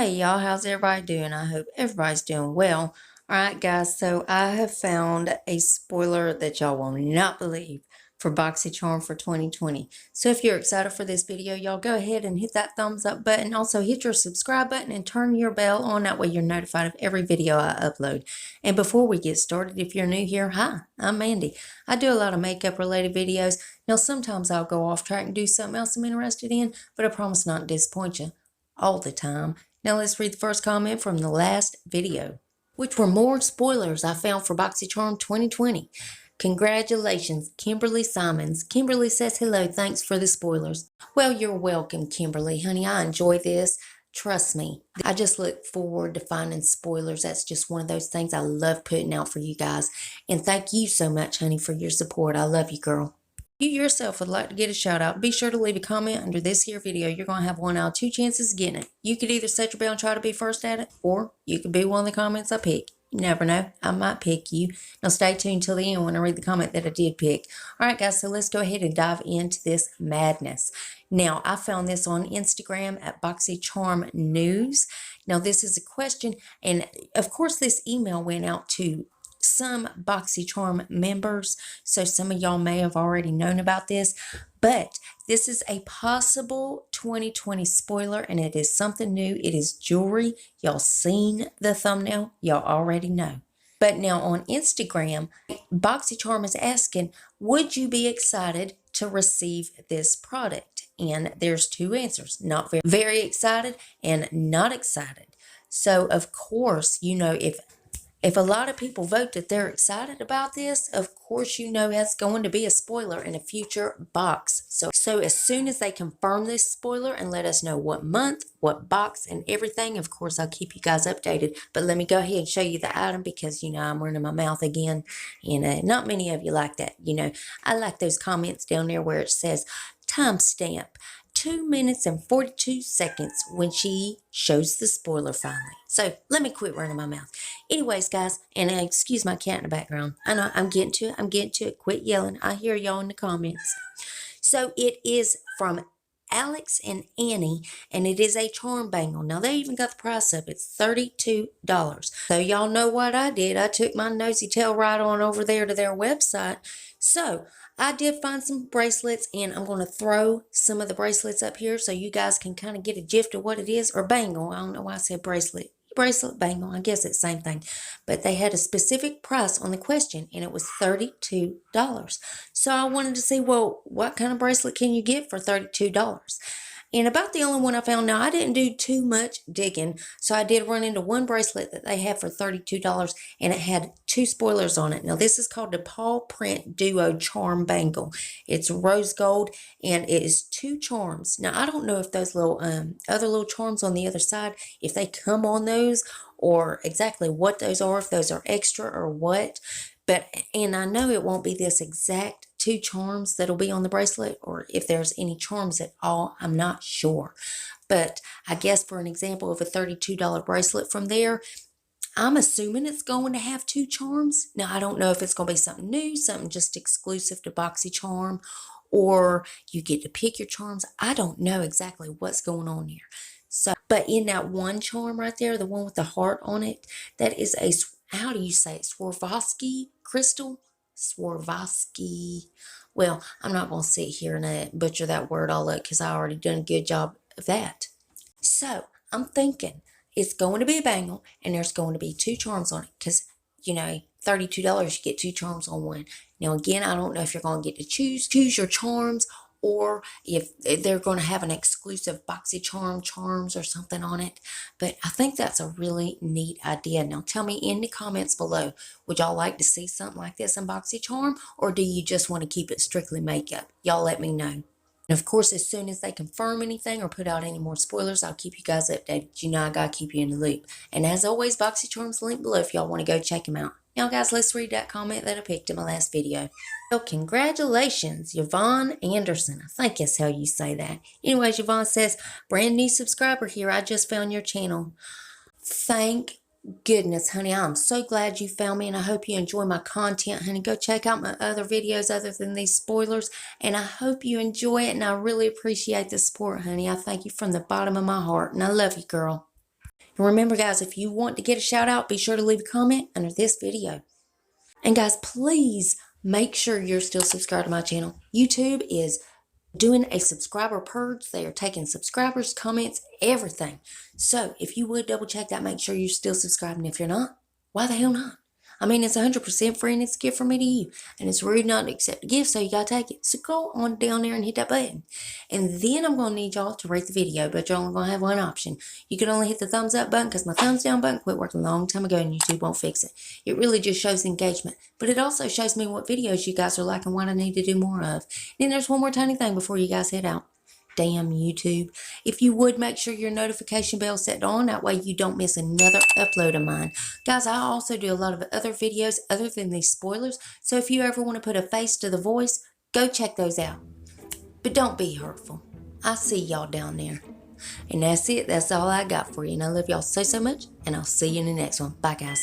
Hey y'all, how's everybody doing? I hope everybody's doing well. Alright guys, so I have found a spoiler that y'all will not believe for BoxyCharm for 2020. So if you're excited for this video, y'all go ahead and hit that thumbs up button. Also hit your subscribe button and turn your bell on. That way you're notified of every video I upload. And before we get started, if you're new here, hi, I'm Mandy. I do a lot of makeup related videos. Now sometimes I'll go off track and do something else I'm interested in, but I promise not to disappoint you all the time. Now let's read the first comment from the last video, which were more spoilers I found for BoxyCharm 2020. Congratulations, Kimberly Simons. Kimberly says, hello, thanks for the spoilers. Well, you're welcome, Kimberly. Honey, I enjoy this. Trust me. I just look forward to finding spoilers. That's just one of those things I love putting out for you guys. And thank you so much, honey, for your support. I love you, girl. If you yourself would like to get a shout out, be sure to leave a comment under this here video. You're going to have 1 out of 2 chances of getting it. You could either set your bell and try to be first at it, or you could be one of the comments I pick. You never know, I might pick you. Now stay tuned till the end when I read the comment that I did pick. Alright guys, so let's go ahead and dive into this madness. Now I found this on Instagram at BoxyCharm News. Now this is a question, and of course this email went out to some BoxyCharm members, so some of y'all may have already known about this, but this is a possible 2020 spoiler, and it is something new. It is jewelry. Y'all seen the thumbnail, y'all already know. But now on Instagram, BoxyCharm is asking, would you be excited to receive this product? And there's 2 answers, not very excited and not excited. So of course, you know, if a lot of people vote that they're excited about this, of course you know that's going to be a spoiler in a future box. So as soon as they confirm this spoiler and let us know what month, what box, and everything, of course I'll keep you guys updated. But let me go ahead and show you the item because, you know, I'm running my mouth again. And not many of you like that. You know, I like those comments down there where it says timestamp 2 minutes and 42 seconds when she shows the spoiler finally. So let me quit running my mouth. Anyways, guys, and excuse my cat in the background. I know I'm getting to it. Quit yelling. I hear y'all in the comments. So it is from Alex and Annie, and it is a charm bangle. Now they even got the price up. It's $32. So y'all know what I did. I took my nosy tail right on over there to their website. So I did find some bracelets, and I'm going to throw some of the bracelets up here so you guys can kind of get a gist of what it is, or bangle. I don't know why I said bracelet. Bracelet, bangle, I guess it's the same thing. But they had a specific price on the question, and it was $32. So I wanted to see, well, what kind of bracelet can you get for $32? And about the only one I found. Now, I didn't do too much digging, so I did run into one bracelet that they had for $32, and it had 2 spoilers on it. Now, this is called the Paw Print Duo Charm Bangle. It's rose gold, and it is 2 charms. Now, I don't know if those little other little charms on the other side, if they come on those, or exactly what those are, if those are extra or what. And I know it won't be this exact 2 charms that'll be on the bracelet, or if there's any charms at all, I'm not sure. But I guess for an example of a $32 bracelet from there, I'm assuming it's going to have 2 charms. Now, I don't know if it's going to be something new, something just exclusive to BoxyCharm, or you get to pick your charms. I don't know exactly what's going on here. So, but in that one charm right there, the one with the heart on it, that is a, how do you say it, Swarovski crystal? Swarovski. Well, I'm not going to sit here and butcher that word all up because I already done a good job of that. So I'm thinking it's going to be a bangle, and there's going to be 2 charms on it because, you know, $32, you get 2 charms on one. Now, again, I don't know if you're going to get to choose your charms, or if they're going to have an exclusive BoxyCharm charms or something on it. But I think that's a really neat idea. Now tell me in the comments below, would y'all like to see something like this in BoxyCharm, or do you just want to keep it strictly makeup? Y'all let me know. And of course, as soon as they confirm anything or put out any more spoilers, I'll keep you guys updated. You know I gotta keep you in the loop. And as always, BoxyCharm's link below if y'all want to go check them out. Now guys, let's read that comment that I picked in my last video. Well, congratulations, Yvonne Anderson. I think that's how you say that. Anyways, Yvonne says, brand new subscriber here. I just found your channel. Thank goodness, honey. I'm so glad you found me, and I hope you enjoy my content, honey. Go check out my other videos other than these spoilers, and I hope you enjoy it, and I really appreciate the support, honey. I thank you from the bottom of my heart, and I love you, girl. And remember, guys, if you want to get a shout out, be sure to leave a comment under this video. And guys, please make sure you're still subscribed to my channel. YouTube is doing a subscriber purge. They are taking subscribers, comments, everything. So if you would double check that, make sure you're still subscribed. And if you're not, why the hell not? I mean, it's 100% free and it's a gift from me to you. And it's rude not to accept a gift, so you gotta take it. So go on down there and hit that button. And then I'm gonna need y'all to rate the video, but you're only gonna have one option. You can only hit the thumbs up button because my thumbs down button quit working a long time ago and YouTube won't fix it. It really just shows engagement. But it also shows me what videos you guys are liking, what I need to do more of. And then there's one more tiny thing before you guys head out. Damn YouTube. If you would make sure your notification bell is set on, that way you don't miss another upload of mine. Guys, I also do a lot of other videos other than these spoilers, so if you ever want to put a face to the voice, go check those out. But don't be hurtful. I see y'all down there. And that's it. That's all I got for you. And I love y'all so much, and I'll see you in the next one. Bye, guys.